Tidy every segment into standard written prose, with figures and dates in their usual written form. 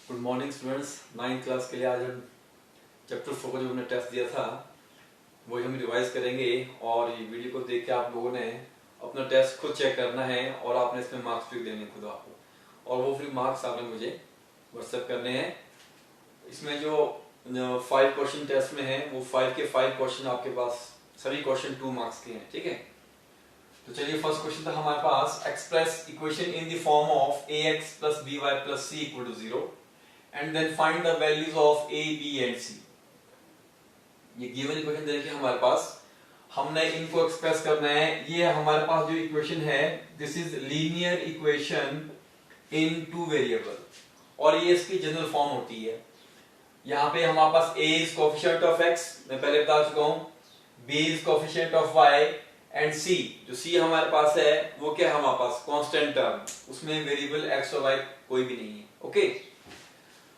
Good morning students. 9th class के लिए आज हम चैप्टर 4 का जो हमने टेस्ट दिया था वही हम रिवाइज करेंगे और ये वीडियो को देख के आप लोगों ने अपना टेस्ट खुद चेक करना है और आपने इसमें मार्क्स भी देने खुद आपको, और वो फिर मार्क्स आपने मुझे व्हाट्सएप करने हैं। इसमें जो 5 क्वेश्चन टेस्ट में है वो 5 के 5 क्वेश्चन आपके पास सभी क्वेश्चन 2 मार्क्स के हैं, ठीक है। तो चलिए फर्स्ट क्वेश्चन था हमारे पास, express equation in the form of ax plus by plus c equal to 0 and then find the values of a, b and c। ये गिवन इक्वेशन दे रखी है हमारे पास, हमने इनको एक्सप्रेस करना है। ये हमारे पास जो इक्वेशन है this is linear equation in 2 variable और ये इसकी जनरल फॉर्म होती है। यहाँ पे हमारे पास a is coefficient of x, मैं पहले बता चुका हूँ, b is coefficient of y and c, जो c हमारे पास है वो क्या है हमारे पास कांस्टेंट टर्म, उसमें वेरिएबल x और y कोई भी नहीं है। ओके,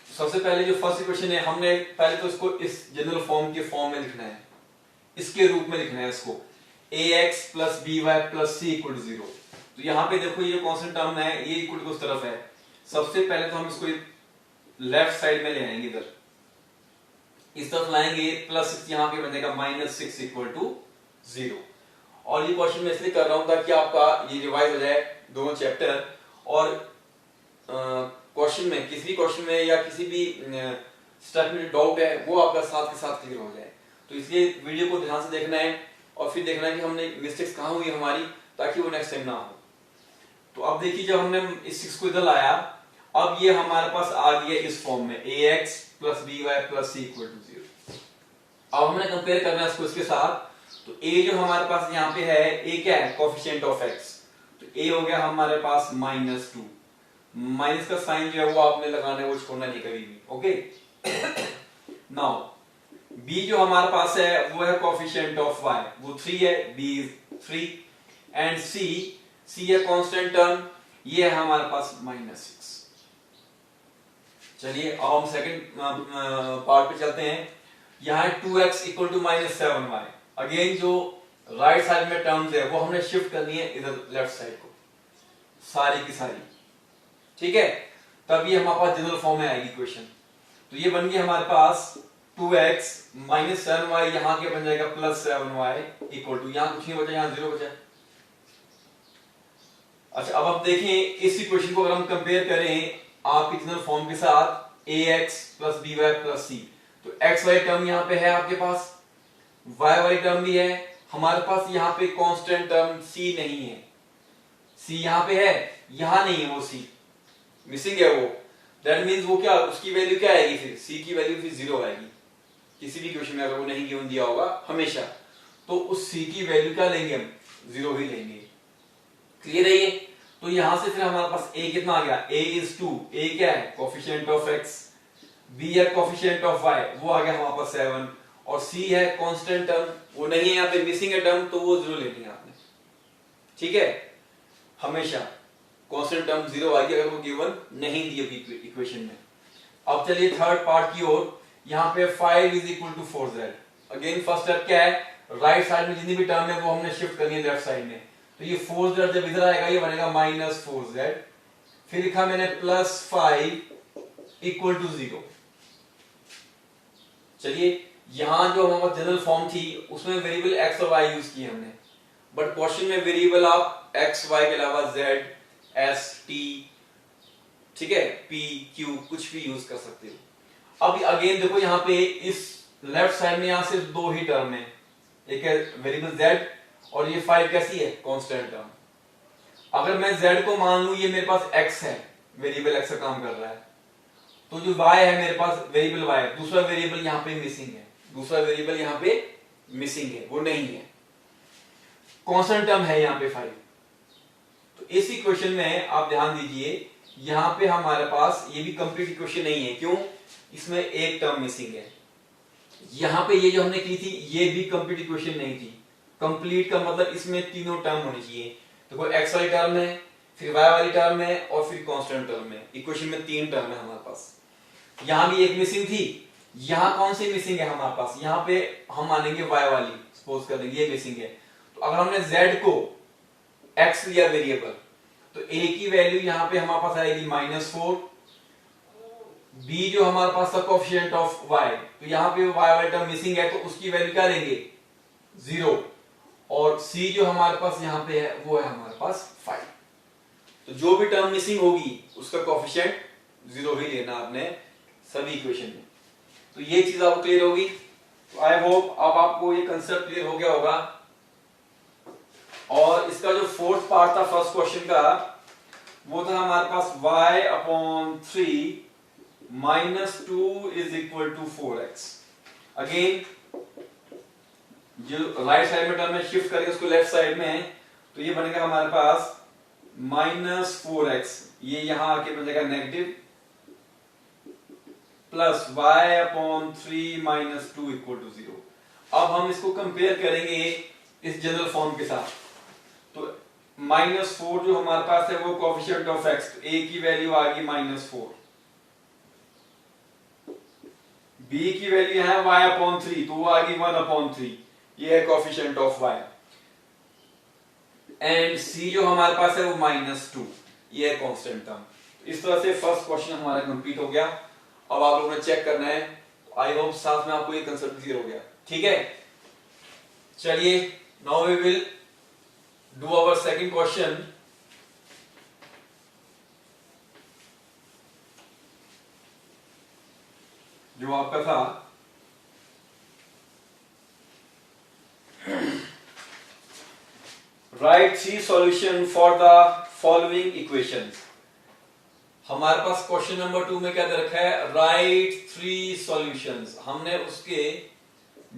सबसे पहले जो फर्स्ट इक्वेशन है हमने पहले तो इसको इस जनरल फॉर्म के फॉर्म में लिखना है, इसके रूप में लिखना है इसको, ax plus by plus c equal to 0। तो यहाँ पे देखो ये कांस्टेंट टर्म है, ये इक्वल टू उस तरफ है। सबसे पहले तो हम इसको लेफ्ट साइड में ले आएंगे, इधर इस तरफ लाएंगे, प्लस यहाँ पे बनेगा -6 इक्वल टू 0। और ये क्वेश्चन मैं इसलिए कर रहा हूँ ताकि आपका ये रिवाइज हो जाए दोनों चैप्टर, और क्वेश्चन में किसी भी क्वेश्चन में या किसी भी स्टेप में डाउट है वो आपका साथ के साथ क्लियर हो जाए। तो इसलिए वीडियो को ध्यान से देखना है और फिर देखना है कि हमने मिस्टेक्स कहाँ हुई हमारी, ताकि वो नेक्स्ट टाइम ना हो। तो अब देखिए जब हमने इस 6 को इधर लाया, अब ये हमारे पास आ गया इस फॉर्म में ax plus by plus c equal to 0। अब हमने कंपेयर करना है इसको इसके साथ। तो a जो हमारे पास यहाँ पे है, a क्या है कोएफिशिएंट ऑफ x, तो a हो गया हमारे पास -2। माइनस का साइन जो है वो आपने लगाना है, वो छोड़ना नहीं कभी भी। ओके, नाउ b जो हमारे पास है वो है कोएफिशिएंट ऑफ y, वो 3 है, b इज 3 एंड c है कांस्टेंट टर्म, ये है हमारे पास -6। चलिए अब हम सेकंड पार्ट पे चलते हैं। यहाँ 2x equal to -7y, again जो राइट साइड में टर्म्स है वो हमने शिफ्ट करनी है इधर लेफ्ट साइड को, सारी की सारी, ठीक है। तब ये हमारे पास जनरल फॉर्म में आएगी इक्वेशन। तो ये बन गया हमारे पास 2x -7y, यहाँ के बन जाएगा +7y इक्वल टू, यहाँ कुछ नहीं बचा, यहाँ 0 बचा। अच्छा अब आप देखें इस इक्वेशन को अगर हम कंपेयर करें आपकी जनरल फॉर्म के साथ, ax plus by plus c, तो x वाली टर्म यहाँ पे है आपके पास, y वाली टर्म भी है हमारे पास, यहाँ पे कांस्टेंट टर्म c नहीं है, c यहाँ पे है, यहाँ नहीं है, वो c मिसिंग है वो। दैट मींस वो क्या, उसकी वैल्यू क्या आएगी, फिर c की वैल्यू फिर 0 आएगी किसी भी क्वेश्चन में, अगर वो नहीं गिवन दिया होगा हमेशा, तो उस c की वैल्यू क्या लेंगे हम, 0 ही लेंगे। क्लियर है ये। तो यहां से फिर हमारे पास a कितना आ गया, a इज 2, a क्या है कोएफिशिएंट ऑफ x, b है कोएफिशिएंट ऑफ y, वो आ गया हमारे पास 7, और c है कांस्टेंट टर्म, वो नहीं है यहाँ पे, मिसिंग है टर्म, तो वो 0 लेनी है आपने, ठीक है। हमेशा कांस्टेंट टर्म 0 आएगी अगर वो गिवन नहीं दी होगी इक्वेशन में। अब चलिए थर्ड पार्ट की ओर, यहाँ पे 5 is equal to 4z। Again first step क्या है, राइट साइड में जितनी भी टर्म है वो हमने शिफ्ट करनी है लेफ्ट साइड में। तो ये 4z जब इधर आएगा ये बनेगा -4z, फिर लिखा मैंने +5 इक्वल टू 0। चलिए यहां जो हमारा जनरल फॉर्म थी उसमें वेरिएबल x और y यूज किए हमने, बट क्वेश्चन में वेरिएबल आप x y के अलावा z s t, ठीक है, p q कुछ भी यूज कर सकते हो। अब अगेन देखो यहाँ पे इस लेफ्ट साइड में यहाँ सिर्फ 2 ही टर्म है, एक है वेरिएबल z और ये 5 कैसी है कांस्टेंट टर्म। अगर मैं z को मान लूं ये मेरे पास x है, वेरिएबल x का काम कर रहा है, तो जो y है मेरे पास वेरिएबल y, दूसरा वेरिएबल यहाँ पे मिसिंग है, दूसरा वेरिएबल यहाँ पे मिसिंग है, वो नहीं है, कांस्टेंट टर्म है यहाँ पे 5। तो इस इक्वेशन में आप ध्यान दीजिए, यहाँ पे हमारे पास ये भी कंप्लीट इक्वेशन नहीं है, क्यों, इसमें एक टर्म मिसिंग है। यहाँ पे ये जो हमने की थी ये भी कंप्लीट इक्वेशन नहीं थी। कंप्लीट का मतलब इसमें तीनों टर्म होनी चाहिए। देखो x वाली टर्म है, फिर y वाली टर्म है और फिर कांस्टेंट टर्म है। इक्वेशन में 3 टर्म है हमारे पास। यहाँ भी एक मिसिंग थी, यहाँ कौन सी मिसिंग है हमारे पास, यहाँ पे हम मानेंगे y वाली, सपोज कर देंगे ये मिसिंग है। तो अगर हमने z को x लिया वेरिएबल, तो a की वैल्यू यहाँ पे हमारे पास आएगी -4, b जो हमारे पास था कोएफिशिएंट ऑफ y, तो यहाँ पे y वाला टर्म मिसिंग है तो उसकी वैल्यू क्या लेंगे 0, और c जो हमारे पास यहाँ पे है वो है हमारे पास 5। तो जो भी टर्म मिसिंग होगी उसका कोएफिशिएंट 0 ही लेना आपने सभी इक्वेशन में। तो ये चीज आपको क्लियर होगी। तो आई होप अब आपको ये कंसेप्ट क्लियर हो गया होगा। और इसका जो फोर्थ पार्ट था फर्स्ट क्वेश्चन का, वो था हमारे पास y upon 3 minus 2 is equal to 4x। Again जो राइट साइड में टर्म में शिफ्ट करेंगे उसको लेफ्ट साइड में, तो ये बनेगा हमारे पास माइनस 4x, ये यहां आके बन जाएगा negative, plus y upon 3 minus 2 equal to 0। अब हम इसको कंपेयर करेंगे इस जनरल फॉर्म के साथ। तो -4 जो हमारे पास है वो कोएफिशिएंट ऑफ x, तो a की वैल्यू आ गई -4, b की वैल्यू है y अपॉन 3 तो वो आ गई 1 अपॉन 3, ये है coefficient of y, and c जो हमारे पास है वो -2, ये है कांस्टेंट टर्म। इस तरह से फर्स्ट क्वेश्चन हमारा कंप्लीट हो गया। अब आप लोगों ने चेक करना है, आई होप साथ में आपको ये कंसेप्ट क्लियर हो गया। ठीक है, चलिए now we will do our second question. जो आपका था right 3 solution for the following equations. हमारे पास क्वेश्चन नंबर 2 में क्या दे रखा है, राइट 3 सॉल्यूशंस। हमने उसके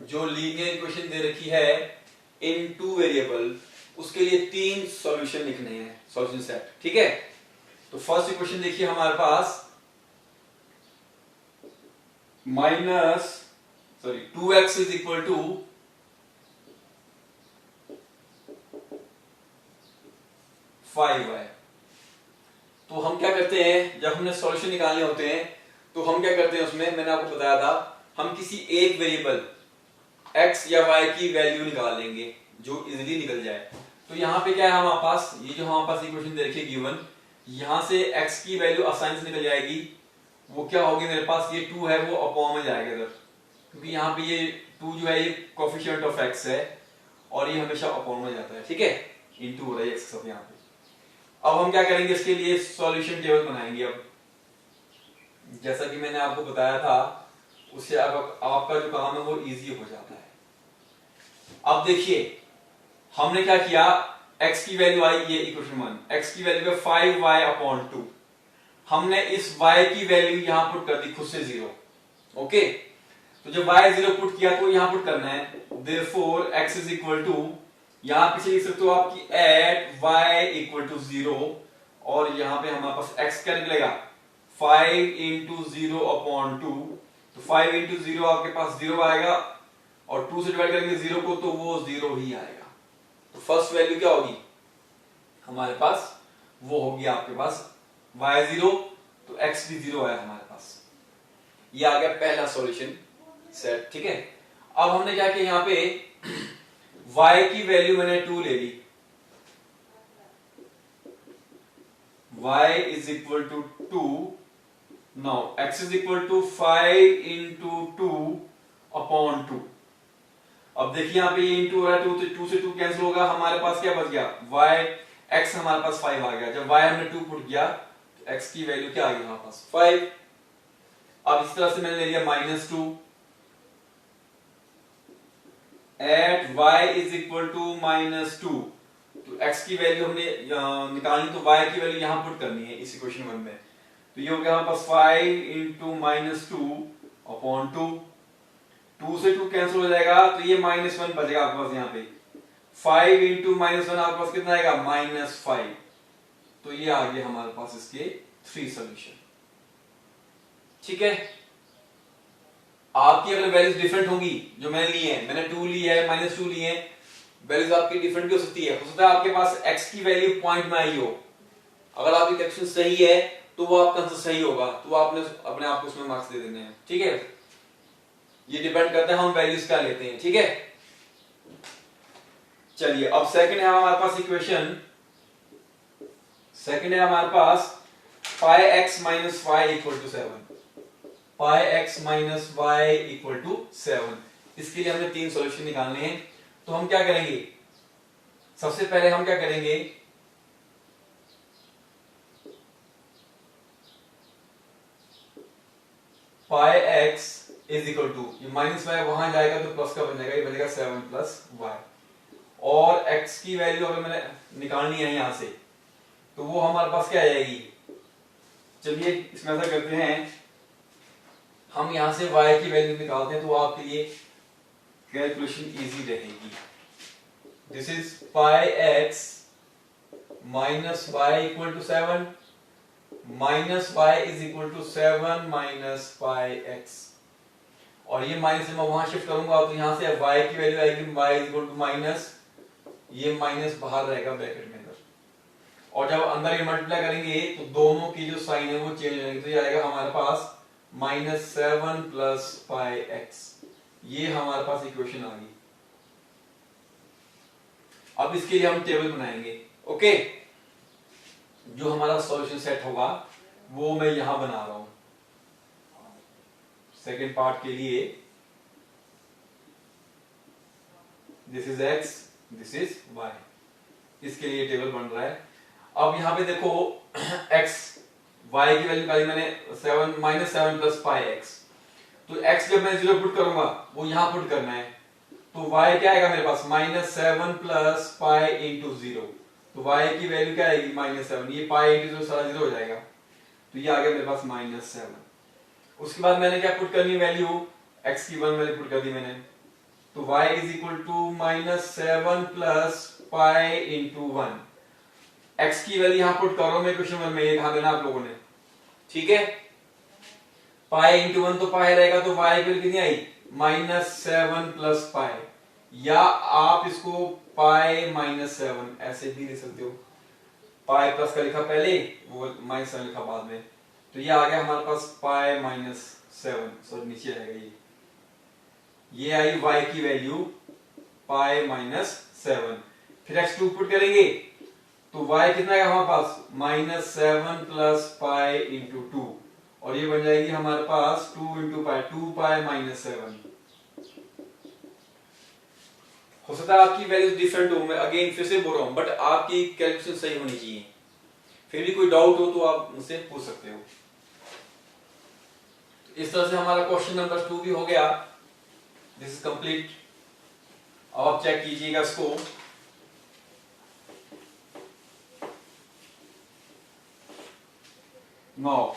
जो लीनियर इक्वेशन दे रखी है इन 2 वेरिएबल, उसके लिए 3 सॉल्यूशन लिखने हैं, सॉल्यूशन सेट। ठीक है, तो फर्स्ट इक्वेशन देखिए हमारे पास (2x is equal to 5y। तो हम क्या करते हैं, जब हमने सॉल्यूशन निकालने होते हैं तो हम क्या करते हैं, उसमें मैंने आपको बताया था हम किसी एक वेरिएबल x या y की वैल्यू निकाल लेंगे जो इजीली निकल जाए। तो यहाँ पे क्या है हमारे पास, ये जो हमारे पास इक्वेशन दे रखी है गिवन, यहाँ से x की वैल्यू आसानी से निकल जाएगी। वो क्या होगी, मेरे पास ये 2 है वो अपॉन में जाएगा इधर, क्योंकि यहाँ पे ये 2 जो है ये कोएफिशिएंट ऑफ x है और ये हमेशा अपॉन में जाता है। ठीक है, इनटू हो रहा है x सब यहाँ पे। अब हम क्या करेंगे, इसके लिए सॉल्यूशन टेबल बनाएंगे। अब जैसा कि मैंने आपको बताया था, उससे आपका जो काम है वो इजी हो जाता है। अब देखिए हमने क्या किया, x की वैल्यू आई, ये इक्वेशन 1, x की वैल्यू है 5y अपॉन 2। हमने इस y की वैल्यू यहां पुट कर दी खुद से 0। ओके, तो जब y 0 पुट किया तो यहां पुट करना है, therefore x is equal to, यहां पीछे लिख सकते हो आपकी एट y इक्वल टू 0, और यहां पे हमारे पास x क्या निकलेगा 5 इंटू 0 अपॉन 2। तो 5 इंटू 0 आपके पास 0 आएगा, और 2 से डिवाइड करेंगे 0 को तो वो 0 ही आएगा। तो फर्स्ट वैल्यू क्या होगी हमारे पास, वो होगी आपके पास y 0, तो x भी 0 आया हमारे पास। ये आ गया पहला सॉल्यूशन सेट। ठीक है, अब हमने क्या किया, यहाँ पे y की वैल्यू मैंने 2 ले ली, y is equal to 2, now x is equal to 5 into 2 upon 2। अब देखिए यहाँ पे ये इंटू हो रहा है 2, तो 2 से 2 कैंसिल होगा, हमारे पास क्या बच गया y, x हमारे पास 5 आ गया। जब y हमने 2 पुट किया तो x की वैल्यू क्या आ गई हमारे पास 5। अब इस तरह से मैंने ले लिया -2 at y is equal to -2, तो x की वैल्यू हमने निकालनी, तो y की वैल्यू यहां पुट करनी है इस इक्वेशन 1 में। तो ये हो गया हमारे पास 5 इंटू -2 अपॉन 2, 2 से 2 कैंसिल हो जाएगा, तो ये -1 बचेगा आपके पास। यहाँ पे 5 इंटू -1 आपके पास कितना आएगा -5। तो ये आ गया हमारे पास इसके 3 सॉल्यूशन। ठीक है, आपकी अगर वैल्यूज डिफरेंट होंगी, जो मैंने ली है, मैंने 2 ली है, -2 ली है, वैल्यूज आपकी डिफरेंट भी हो सकती है। हो सकता है आपके पास x की वैल्यू पॉइंट में आई हो, अगर आपकी कैलकुलेशन सही है तो वो आपका आंसर सही होगा, तो आपने अपने आप को उसमें मार्क्स दे देने हैं। ठीक है, ये डिपेंड करता है हम वैल्यूज क्या लेते हैं। ठीक है, चलिए अब सेकंड है हमारे पास इक्वेशन, सेकंड है हमारे पास 5x - y = 7। Five x minus y equal to 7। इसके लिए हमें 3 सॉल्यूशन निकालने हैं। तो हम क्या करेंगे, सबसे पहले हम क्या करेंगे, पाई एक्स इज इक्वल टू, ये माइनस वाई वहां जाएगा तो प्लस का बन जाएगा, ये बनेगा 7 प्लस वाई। और x की वैल्यू अगर मैंने निकालनी है यहां से तो वो हमारे पास क्या आ जाएगी, चलिए इसमें ऐसा करते हैं, हम यहां से y की वैल्यू निकालते हैं तो आपके लिए कैलकुलेशन इजी रहेगी। This is five x minus y equal to 7 minus y is equal to 7 minus five x, और ये माइनस मैं वहां शिफ्ट करूंगा तो यहां से y की वैल्यू आएगी y is equal to minus, ये माइनस बाहर रहेगा ब्रैकेट में अंदर, और जब अंदर ये मल्टीप्लाई करेंगे तो दोनों की जो साइन है वो चेंज हो जाएगी, तो ये आएगा हमारे पास माइनस 7 प्लस पाई एक्स, ये हमारे पास इक्वेशन आ गई। अब इसके लिए हम टेबल बनाएंगे। ओके, जो हमारा सॉल्यूशन सेट होगा वो मैं यहां बना रहा हूं सेकेंड पार्ट के लिए। This is x, this is y, इसके लिए टेबल बन रहा है। अब यहां पे देखो x, y की वैल्यू निकाली मैंने 7 माइनस 7 प्लस पाई एक्स, तो x जब मैं 0 पुट करूंगा वो यहां पुट करना है, तो y क्या आएगा मेरे पास माइनस 7 प्लस पाई इंटू 0, तो y की वैल्यू क्या आएगी माइनस 7, ये पाई इंटू 0 सारा 0 हो जाएगा, तो ये आ गया मेरे पास माइनस 7। उसके बाद मैंने क्या पुट करनी वैल्यू, x की 1 वैल्यू पुट कर दी मैंने, तो y is equal to minus 7 plus five into 1, x की वैल्यू यहां पुट करो मैं क्वेश्चन 1 में, ये ध्यान देना आप लोगों ने, ठीक है। पाई इंटू 1 तो पाई रहेगा, तो y की वैल्यू कितनी आई माइनस 7 प्लस पाई, या आप इसको पाई माइनस 7 ऐसे भी लिख सकते हो, पाई प्लस का लिखा पहले, वो माइनस 7 लिखा बाद में, तो ये आ गया हमारे पास पाई माइनस 7, सॉरी नीचे आएगा ये आई y की वैल्यू पाई माइनस 7। फिर x2 पुट करेंगे तो y कितना आएगा हमारे पास माइनस 7 प्लस पाई इंटू 2, और ये बन जाएगी हमारे पास 2 इंटू पाई, 2 पाई माइनस 7। हो सकता है आपकी वैल्यूज डिफरेंट हो, मैं अगेन फिर से बोल रहा हूं, बट आपकी कैलकुलेशन सही होनी चाहिए। फिर भी कोई डाउट हो तो आप मुझसे पूछ सकते हो। इस तरह से हमारा क्वेश्चन नंबर 2 भी हो गया। This is complete. अब आप चेक कीजिएगा इसको। Now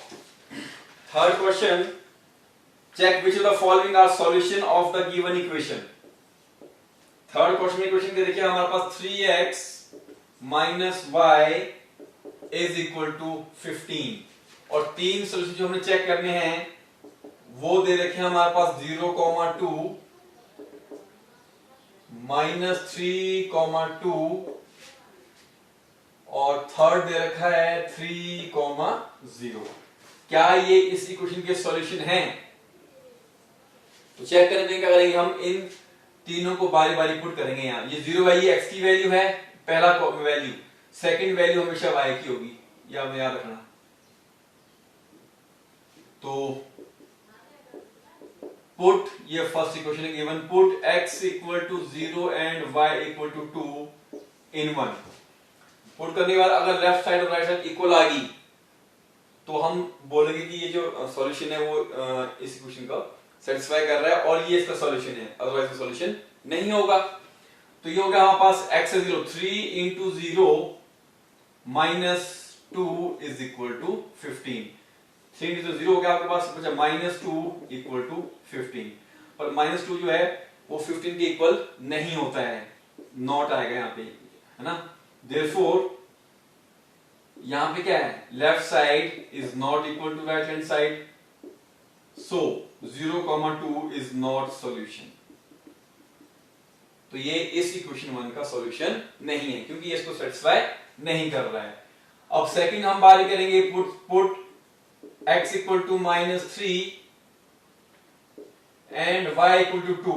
third question, check which of the following are solution of the given equation. Third question में क्वेश्चन देखिए हमारे पास 3x minus y is equal to 15, और 3 सोल्यूशन जो हमें चेक करने हैं वो दे रखे हैं हमारे पास 0,2 माइनस 3,2 और थर्ड दे रखा है 3,0। क्या ये इस इक्वेशन के सॉल्यूशन हैं? तो चेक करने के क्या करेंगे, हम इन तीनों को बारी बारी पुट करेंगे। यहां ये 0 है, ये x की वैल्यू है, पहला वैल्यू, सेकंड वैल्यू हमेशा y की होगी, याद रखना। तो पुट, ये फर्स्ट इक्वेशन है given, put x equal to 0 and y equal to 2 in 1। Put करने के बाद अगर लेफ्ट साइड और राइट साइड इक्वल आ गई तो हम बोलेंगे कि ये जो सॉल्यूशन है वो इस इक्वेशन का सेटिस्फाई कर रहा है और ये इसका सॉल्यूशन है, अदरवाइज का सॉल्यूशन नहीं होगा। तो ये हो गया हमारे पास x है 0, 3 into 0 minus 2 is equal to 15। 3 into 0 हो गया आपके पास, बचा माइनस 2 इक्वल टू 15, पर माइनस 2 जो है वो 15 के इक्वल नहीं होता है, नॉट आएगा यहाँ पे, है ना। देयरफॉर यहां पे क्या है, left side is not equal to right hand side, so 0,2 is not solution. तो ये इस इक्वेशन 1 का सॉल्यूशन नहीं है क्योंकि ये इसको सेटिस्फाई नहीं कर रहा है। अब सेकंड हम बारी करेंगे, put x equal to minus 3 and y equal to 2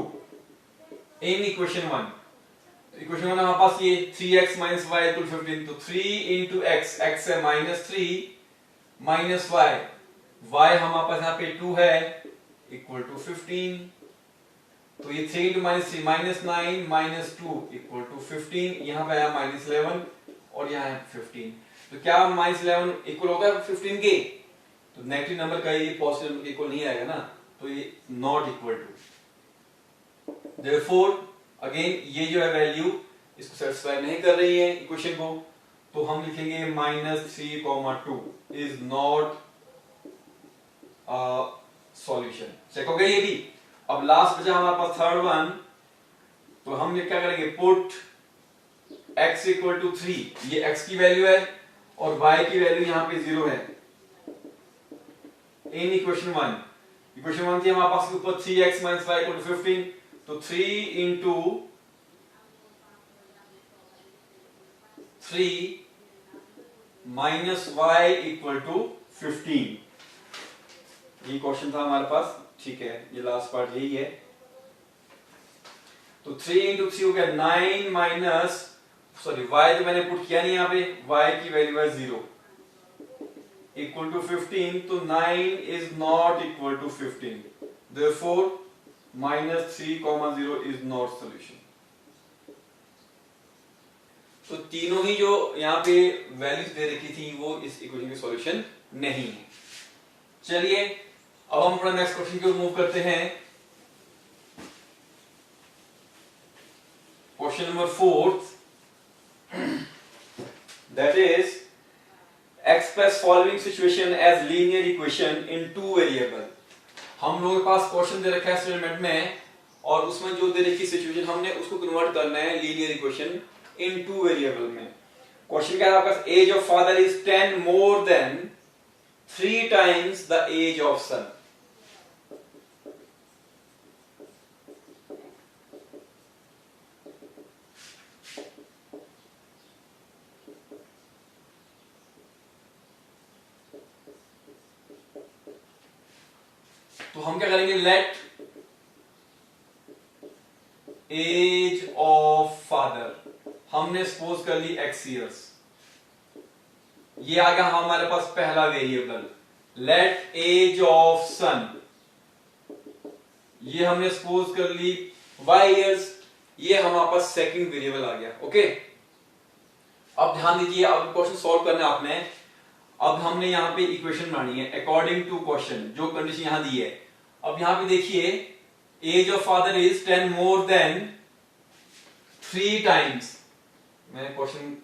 in equation 1। Equation 1 हमारे पास ये 3x माइनस y इक्वल 15, तो 3 इंटू x, x है माइनस 3 माइनस y, y हमारे पास यहाँ पे 2 है इक्वल टू 15, तो ये 3 इंटू माइनस 3 -9 -2 इक्वल टू 15, यहाँ पे आया -11 और यहाँ है 15। तो क्या -11 इक्वल होगा 15 के? तो नेगेटिव नंबर का ये पॉजिटिव नंबर के इक्वल नहीं आएगा ना, तो ये not equal to. Therefore again ये जो है वैल्यू इसको सेटिस्फाई नहीं कर रही है इक्वेशन को, तो हम लिखेंगे -3,2 इज नॉट सॉल्यूशन। चेक हो गया ये भी। अब लास्ट बचा हमारे पास थर्ड वन, तो हम ये क्या करेंगे, पुट x इक्वल टू 3, ये x की वैल्यू है और y की वैल्यू यहां पे 0 है इन इक्वेशन 1। इक्वेशन 1 थी हमारे पास ऊपर 3x - y इक्वल टू 15, तो 3 into 3 minus y equal to 15, ये क्वेश्चन था हमारे पास। ठीक है, ये लास्ट पार्ट यही है। तो 3 इंटू 3 हो गया 9 माइनस, सॉरी y तो मैंने पुट किया नहीं यहाँ पे, y की वैल्यू है 0 इक्वल टू 15, तो 9 is not equal to 15, therefore -3,0 is not solution. तो तीनों ही जो यहाँ पे वैल्यूज दे रखी थी वो इस इक्वेशन की सॉल्यूशन नहीं है। चलिए अब हम अपना नेक्स्ट क्वेश्चन की ओर मूव करते हैं। Question number 4, that is express following situation as linear equation in 2 variable. हम लोगों के पास क्वेश्चन दे रखा है स्टेटमेंट में, और उसमें जो दे रखी सिचुएशन हमने उसको कन्वर्ट करना है लीनियर इक्वेशन इन 2 वेरिएबल में। क्वेश्चन क्या है आपका, age of father is 10 more than 3 times the age of son. तो हम क्या करेंगे, लेट एज ऑफ फादर हमने सपोज कर ली x ईयर्स, ये आ गया हमारे पास पहला variable. Late age of son, ये हमने सपोज कर ली y ईयर्स, ये हमारे पास सेकंड वेरिएबल आ गया। ओके, अब ध्यान दीजिए, अब क्वेश्चन सॉल्व करना है आपने। अब हमने यहां पे इक्वेशन बनानी है अकॉर्डिंग टू क्वेश्चन, जो कंडीशन यहां दी है। अब यहां पे देखिए, age of father is 10 more than 3 times, मैंने क्वेश्चन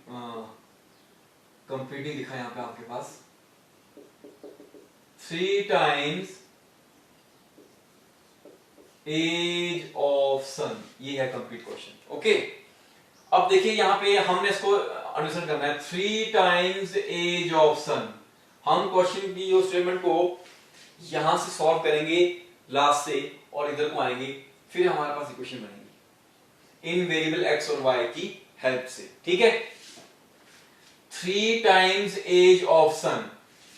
कंप्लीट नहीं लिखा यहां पे आपके पास, 3 टाइम्स एज ऑफ सन, ये है कंप्लीट क्वेश्चन। ओके, अब देखिए यहां पे हमने इसको अंडरस्टैंड करना है, 3 टाइम्स एज ऑफ सन। हम क्वेश्चन की जो स्टेटमेंट को यहां से सॉल्व करेंगे लास्ट से, और इधर को आएंगे, फिर हमारे पास इक्वेशन बनेगी इन वेरिएबल x और y की हेल्प से। ठीक है, 3 टाइम्स एज ऑफ सन,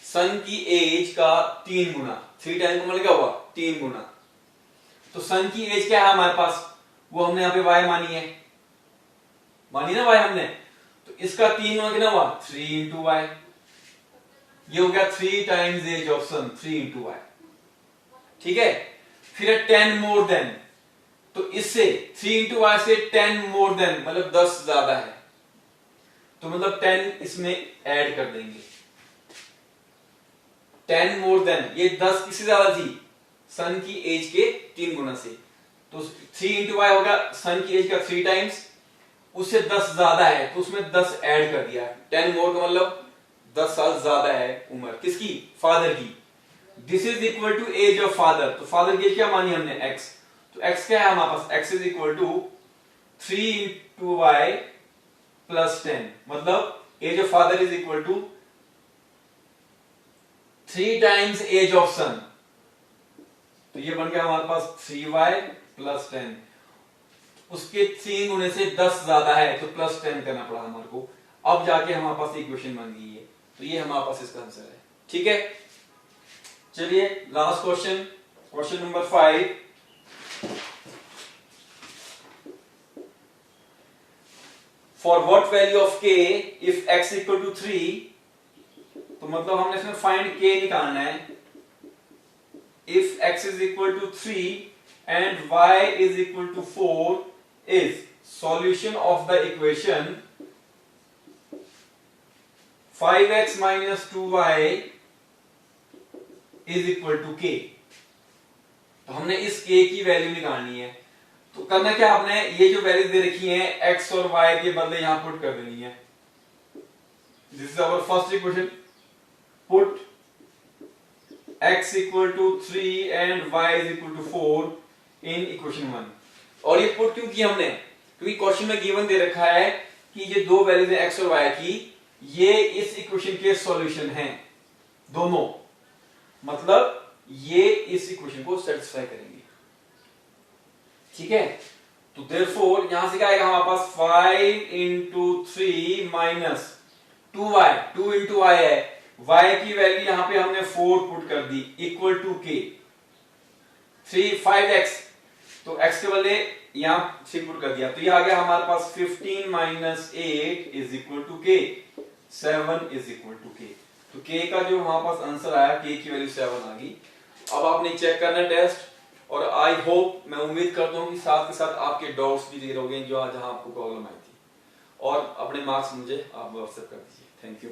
सन की एज का 3 गुना, 3 टाइम्स का मतलब क्या हुआ, 3 गुना। तो सन की एज क्या है हमारे पास, वो हमने यहां पे y मानी है, मानी ना y हमने, तो इसका 3 गुना कितना हुआ, 3 इंटू y, ये हो गया 3 times age of son, 3 into y। ठीक है, फिर 10 मोर देन, तो इससे 3 इंटू y से 10 मोर देन मतलब 10 ज्यादा है, तो मतलब 10 इसमें ऐड कर देंगे। 10 मोर देन, ये 10 किससे ज्यादा थी, सन की एज के 3 गुना से, तो 3 इंटू y होगा सन की एज का 3 टाइम्स, उससे 10 ज्यादा है तो उसमें 10 ऐड कर दिया। 10 मोर का मतलब 10 साल ज्यादा है उम्र, किसकी, फादर की। This is equal to age of father, तो फादर की एज क्या मानी हमने, x, तो x क्या है हमारे पास, x is equal to 3 into y plus 10, मतलब age of father is equal to 3 times age of son, तो ये बन गया हमारे पास 3y प्लस 10, उसके 3 गुने से 10 ज्यादा है तो प्लस 10 करना पड़ा हमारे को। अब जाके हमारे पास इक्वेशन बन गई है, तो ये हमारे पास इसका आंसर है। ठीक है, चलिए last question, question number 5, for what value of k if x equal to 3, तो मतलब हमने इसमें फाइंड k निकालना है, if x is equal to 3 and y is equal to 4 is solution of the equation 5x minus 2y is equal to k। तो हमने इस k की वैल्यू निकालनी है। तो करना क्या, आपने ये जो वैल्यूज दे रखी हैं x और y के बदले यहां पुट कर देनी है। This is our first equation, put x equal to 3 and y is equal to 4 in equation 1। और ये पुट क्यों किया हमने, क्योंकि क्वेश्चन में गिवन दे रखा है कि ये दो वैल्यूज हैं x और y की, ये इस इक्वेशन के सॉल्यूशन हैं दोनों, मतलब ये इस इक्वेशन को सेटिस्फाई करेंगे। ठीक है, तो देयरफॉर यहां से क्या आएगा हमारे पास 5 into 3 minus 2y, 2 into y है, y की वैल्यू यहां पे हमने 4 पुट कर the equal to k, 5x, तो x के बदले यहां 3 पुट कर दिया, तो ये आ गया हमारे पास 15 minus 8 is equal to k, 7 is equal to k। तो k का जो हमारे पास आंसर आया, k की वैल्यू 7 आ गई। अब आपने चेक करना है टेस्ट, और आई होप, मैं उम्मीद करता हूं कि साथ के साथ आपके डाउट्स भी क्लियर हो गए जो जहां आपको प्रॉब्लम आई थी, और अपने मार्क्स मुझे आप व्हाट्सएप कर दीजिए। Thank you.